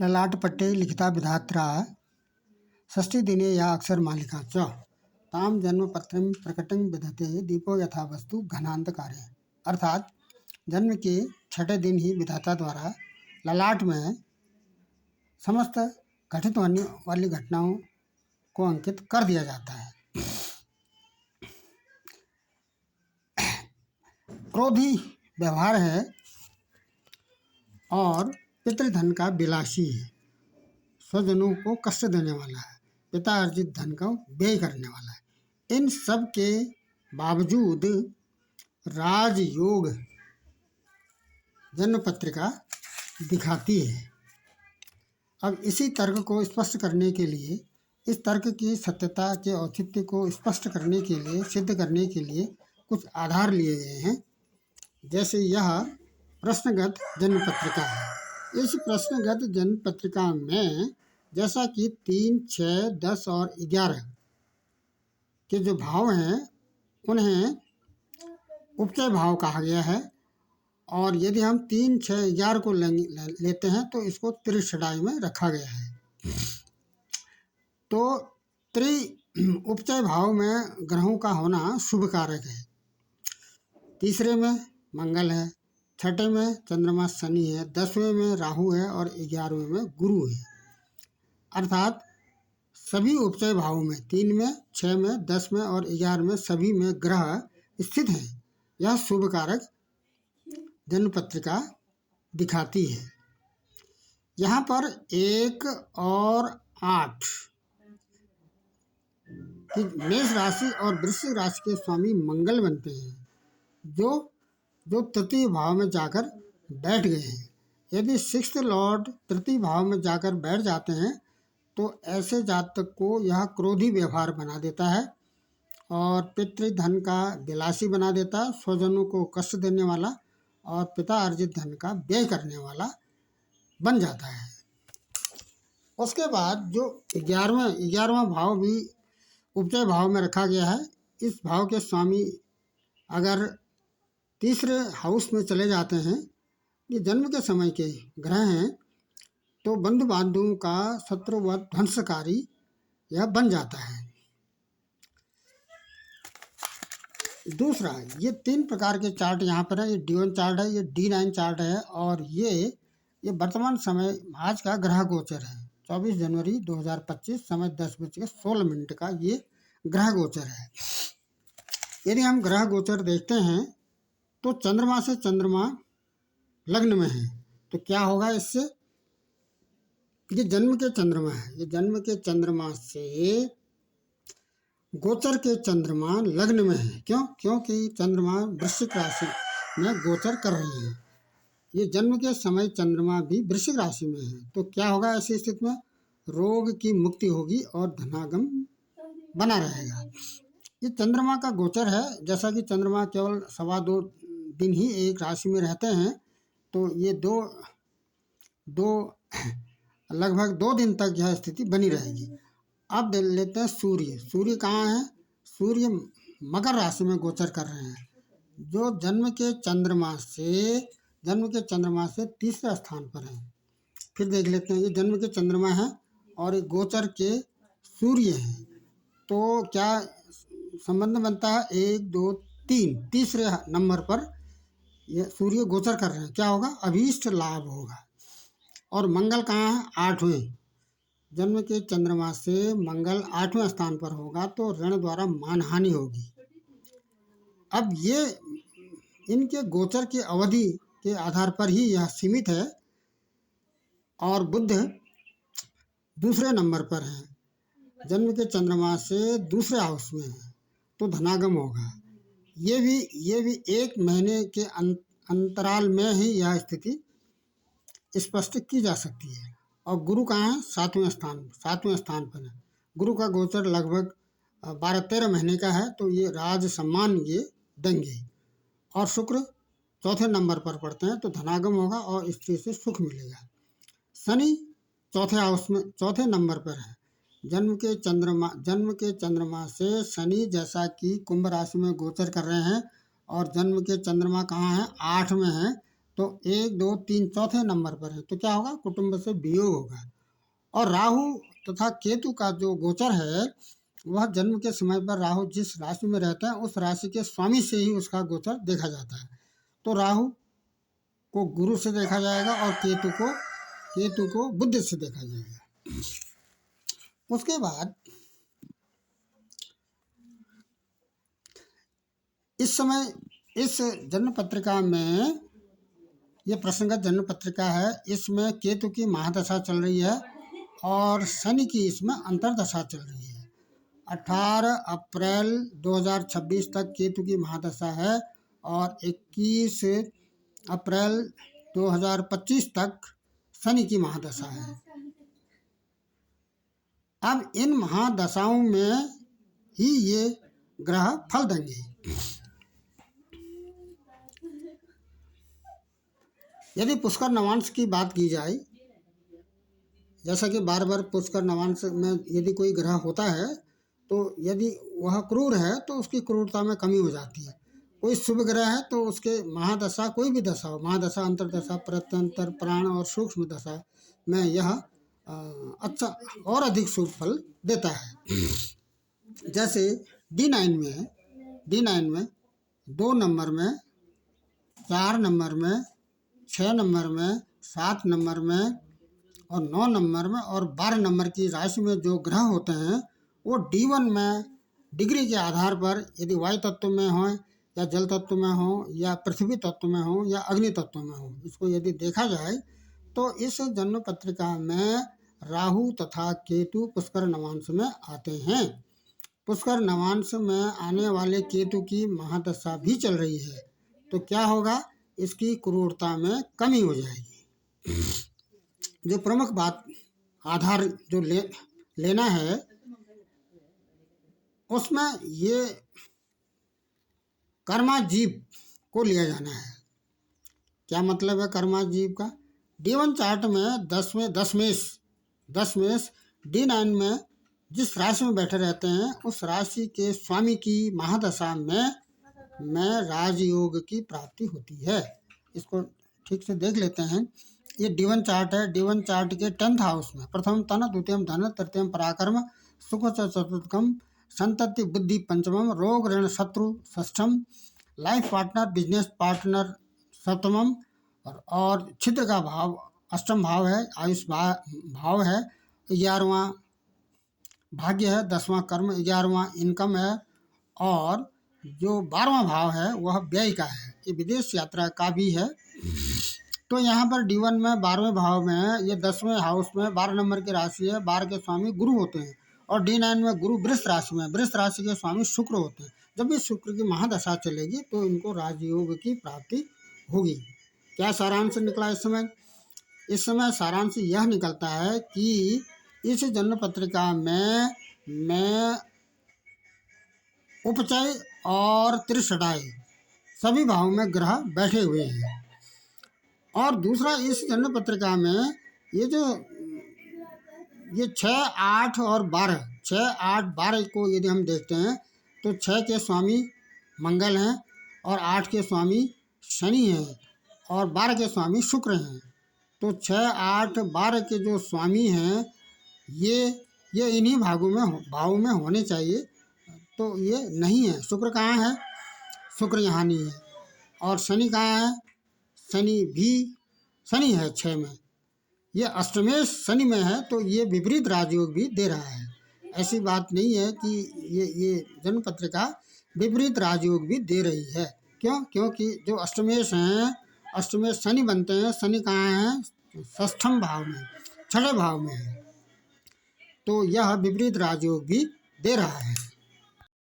ललाटपट्टे लिखिता विधात्रा षष्ठीदिने या अक्षरमालिका च ताम जन्मपत्रं प्रकटं विधते दीपो यथा वस्तु घनांधकारे। अर्थात जन्म के छठे दिन ही विधाता द्वारा ललाट में समस्त घटित होने वाली घटनाओं को अंकित कर दिया जाता है। क्रोधी व्यवहार है और पितृधन का विलासी है, स्वजनों को कष्ट देने वाला है, पिता अर्जित धन का व्यय करने वाला है। इन सब के बावजूद राजयोग जन्म पत्रिका दिखाती है। अब इसी तर्क को स्पष्ट करने के लिए, इस तर्क की सत्यता के औचित्य को स्पष्ट करने के लिए, सिद्ध करने के लिए कुछ आधार लिए गए हैं। जैसे यह प्रश्नगत जन्म पत्रिका है। इस प्रश्नगत जन्म पत्रिका में जैसा कि 3, 6, 10 और 11 के जो भाव हैं उन्हें उपचय भाव कहा गया है। और यदि हम 3, 6, 11 को लेते हैं तो इसको त्रिषडाई में रखा गया है। तो उपचय भाव में ग्रहों का होना शुभ कारक है। तीसरे में मंगल है, छठे में चंद्रमा शनि है, 10वें में राहु है और 11वें में गुरु है। अर्थात सभी उपचय भावों में 3 में, 6 में, 10 में और 11 में सभी में ग्रह स्थित हैं। यह शुभ कारक जन्म पत्रिका दिखाती है। यहाँ पर 1 और 8 कि मेष राशि और वृश्चिक राशि के स्वामी मंगल बनते हैं, जो तृतीय भाव में जाकर बैठ गए हैं। यदि 6th लॉर्ड तृतीय भाव में जाकर बैठ जाते हैं तो ऐसे जातक को यह क्रोधी व्यवहार बना देता है और पितृधन का विलासी बना देता है, स्वजनों को कष्ट देने वाला और पिता अर्जित धन का व्यय करने वाला बन जाता है। उसके बाद जो 11वां भाव भी उपचय भाव में रखा गया है। इस भाव के स्वामी अगर तीसरे हाउस में चले जाते हैं, ये जन्म के समय के ग्रह हैं, तो बंधु बांधवों का शत्रु व ध्वंसकारी यह बन जाता है। दूसरा, ये 3 प्रकार के चार्ट यहाँ पर है। ये D1 चार्ट है, ये D9 चार्ट है और ये वर्तमान समय आज का ग्रह गोचर है। 24 जनवरी 2025 समय 10:16 का ये ग्रह गोचर है। यदि हम ग्रह गोचर देखते हैं तो चंद्रमा से चंद्रमा लग्न में है, तो क्या होगा इससे? ये जन्म के चंद्रमा है, ये जन्म के चंद्रमा से गोचर के चंद्रमा लग्न में है। क्यों? क्योंकि चंद्रमा वृश्चिक राशि में गोचर कर रही है। ये जन्म के समय चंद्रमा भी वृश्चिक राशि में है, तो क्या होगा ऐसी स्थिति में? रोग की मुक्ति होगी और धनागम बना रहेगा। ये चंद्रमा का गोचर है। जैसा कि चंद्रमा केवल 2.25 दिन ही एक राशि में रहते हैं, तो ये लगभग 2 दिन तक यह स्थिति बनी रहेगी। अब देख लेते हैं सूर्य। सूर्य कहाँ है? सूर्य मकर राशि में गोचर कर रहे हैं, जो जन्म के चंद्रमा से तीसरे स्थान पर है। फिर देख लेते हैं, ये जन्म के चंद्रमा है और एक गोचर के सूर्य हैं, तो क्या संबंध बनता है? 1, 2, 3 तीसरे नंबर पर ये सूर्य गोचर कर रहे हैं। क्या होगा? अभीष्ट लाभ होगा। और मंगल कहाँ है? 8वें। जन्म के चंद्रमा से मंगल 8वें स्थान पर होगा, तो ऋण द्वारा मानहानि होगी। अब ये इनके गोचर की अवधि के आधार पर ही यह सीमित है। और बुध दूसरे नंबर पर है, जन्म के चंद्रमा से दूसरे हाउस में है, तो धनागम होगा। ये भी 1 महीने के अंतराल में ही यह स्थिति स्पष्ट की जा सकती है। और गुरु कहाँ है? 7वें स्थान पर है। गुरु का गोचर लगभग 12-13 महीने का है, तो ये राज सम्मान ये देंगे। और शुक्र 4थे नंबर पर पड़ते हैं, तो धनागम होगा और स्त्री से सुख मिलेगा। शनि 4थे नंबर पर है। जन्म के चंद्रमा से शनि जैसा कि कुंभ राशि में गोचर कर रहे हैं और जन्म के चंद्रमा कहाँ है? 8 में है, तो 1 2 3 चौथे नंबर पर है, तो क्या होगा, कुटुंब से वियोग होगा। और राहु तथा केतु का जो गोचर है वह जन्म के समय पर राहु जिस राशि में रहते हैं उस राशि के स्वामी से ही उसका गोचर देखा जाता है। तो राहु को गुरु से देखा जाएगा और केतु को बुध से देखा जाएगा। उसके बाद इस समय इस जन्म पत्रिका में, ये प्रसंगत जन्म पत्रिका है, इसमें केतु की महादशा चल रही है और शनि की इसमें अंतर्दशा चल रही है। 18 अप्रैल 2026 तक केतु की महादशा है और 21 अप्रैल 2025 तक शनि की महादशा है। अब इन महादशाओं में ही ये ग्रह फल देंगे। यदि पुष्कर नवांश की बात की जाए, जैसा कि बार बार पुष्कर नवांश में यदि कोई ग्रह होता है तो यदि वह क्रूर है तो उसकी क्रूरता में कमी हो जाती है। कोई शुभ ग्रह है तो उसके महादशा, कोई भी दशा हो, महादशा, अंतर्दशा, प्रत्यंतर, प्राण और सूक्ष्म दशा में यह अच्छा और अधिक शुभ फल देता है। जैसे D9 में है, D9 में 2 नंबर में, 4 नंबर में, 6 नंबर में, 7 नंबर में और 9 नंबर में और 12 नंबर की राशि में जो ग्रह होते हैं वो D1 में डिग्री के आधार पर यदि वायु तत्व में हो या जल तत्व में हो या पृथ्वी तत्व में हो या अग्नि तत्व में हो, इसको यदि देखा जाए तो इस जन्म पत्रिका में राहु तथा केतु पुष्कर नवांश में आते हैं। पुष्कर नवांश में आने वाले केतु की महादशा भी चल रही है, तो क्या होगा, इसकी क्रूरता में कमी हो जाएगी। जो प्रमुख बात आधार जो लेना है उसमें ये कर्मा जीव को लिया जाना है। क्या मतलब है कर्मा जीव का? D1 चार्ट में 10 मेष D9 में जिस राशि में बैठे रहते हैं उस राशि के स्वामी की महादशा में राजयोग की प्राप्ति होती है। इसको ठीक से देख लेते हैं। ये D1 चार्ट है। D1 चार्ट के 10th हाउस में प्रथम तन, द्वितीयम धन, तृतीयम पराक्रम, सुख चतुर्थकम, संतति बुद्धि पंचमम, रोग ऋण शत्रु षष्ठम, लाइफ पार्टनर बिजनेस पार्टनर सप्तमम और छिद्र का भाव अष्टम भाव है, आयुष भाव है, 11वां भाग्य है, 10वां कर्म, 11वां इनकम है और जो 12वां भाव है वह व्यय का है, ये विदेश यात्रा का भी है। तो यहाँ पर D1 में 12वें भाव में है, ये 10वें हाउस में 12 नंबर की राशि है, 12 के स्वामी गुरु होते हैं और D9 में गुरु वृष राशि में, वृष राशि के स्वामी शुक्र होते हैं। जब भी शुक्र की महादशा चलेगी तो इनको राजयोग की प्राप्ति होगी। क्या सारांश निकला इस समय? इस समय सारांश यह निकलता है कि इस जन्म पत्रिका में मैं उपचय और त्रिषडाय सभी भावों में ग्रह बैठे हुए हैं। और दूसरा, इस जन्म पत्रिका में ये 6, 8 और 12, 6, 8, 12 को यदि हम देखते हैं तो 6 के स्वामी मंगल हैं और 8 के स्वामी शनि हैं और 12 के स्वामी शुक्र हैं। तो 6, 8, 12 के जो स्वामी हैं ये इन्हीं भावों में होने चाहिए, तो ये नहीं है। शुक्र कहाँ है? शुक्र यहाँ नहीं है। और शनि कहाँ है? शनि है 6 में, ये अष्टमेश शनि में है, तो ये विपरीत राजयोग भी दे रहा है। ऐसी बात नहीं है कि ये जन्म पत्रिका विपरीत राजयोग भी दे रही है। क्यों? क्योंकि जो अष्टमेश हैं, अष्टमेश शनि बनते हैं, शनि कहाँ है? षष्ठम भाव में, 6ठे भाव में है, तो यह विपरीत राजयोग भी दे रहा है।